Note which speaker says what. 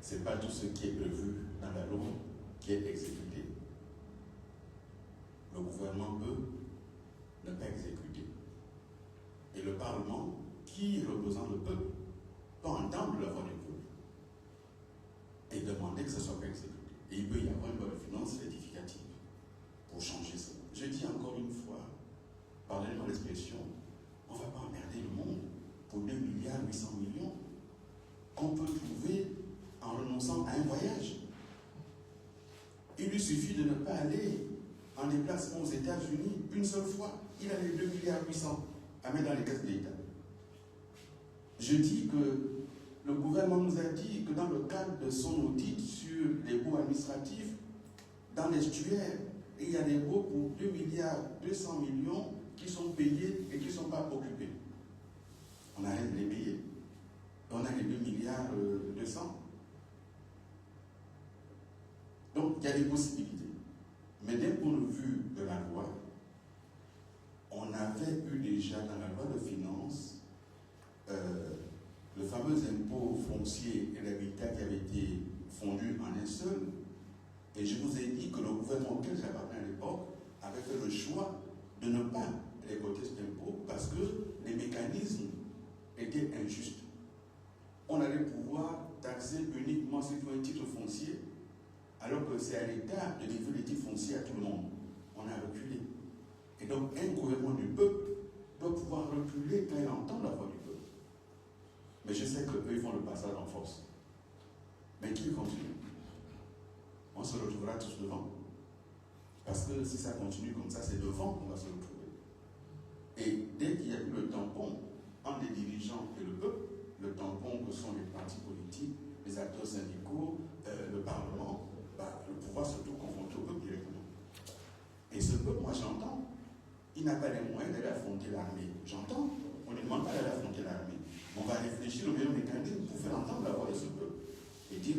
Speaker 1: ce n'est pas tout ce qui est prévu dans la loi qui est exécuté. Le gouvernement peut ne pas exécuter. Et le Parlement, qui représente le peuple, peut entendre la voix du peuple et demander que ce soit pas exécuté. Et il peut y avoir une loi de finances rectificative pour changer ça. Je dis encore une fois, pardonnez-moi l'expression, on ne va pas emmerder le monde pour 2 milliards 800 millions qu'on peut trouver en renonçant à un voyage. Il lui suffit de ne pas aller en déplacement aux États-Unis une seule fois. Il a les 2 milliards 800 à mettre dans les caisses de l'État. Je dis que le gouvernement nous a dit que dans le cadre de son audit sur les baux administratifs, dans l'estuaire, il y a des baux pour 2 milliards 200 millions qui sont payés et qui ne sont pas occupés. On arrête de les payer. On a les 2 milliards 200. Donc, il y a des possibilités. Mais d'un point de vue de la loi, on avait eu déjà dans la loi de finances le fameux impôt foncier et l'habitat qui avait été fondu en un seul. Et je vous ai dit que le gouvernement auquel j'appartenais à l'époque avait fait le choix de ne pas récolter cet impôt parce que les mécanismes étaient injustes. On allait pouvoir taxer uniquement ceux qui ont un titre foncier, alors que c'est à l'État de livrer les titres fonciers à tout le monde. On a reculé. Et donc, un gouvernement du peuple doit pouvoir reculer quand il entend la voix du peuple. Mais je sais qu'eux, ils font le passage en force. Mais qu'ils continuent. On se retrouvera tous devant. Parce que si ça continue comme ça, c'est devant qu'on va se retrouver. Et dès qu'il y a eu le tampon entre les dirigeants et le peuple, le tampon que sont les partis politiques, les acteurs syndicaux, le Parlement, le pouvoir se trouve confronté au peuple directement. Et ce peuple, moi j'entends, il n'a pas les moyens d'aller affronter l'armée. J'entends, on ne demande pas d'aller affronter l'armée. On va réfléchir au meilleur mécanisme pour faire entendre la voix de ce peuple. Et dire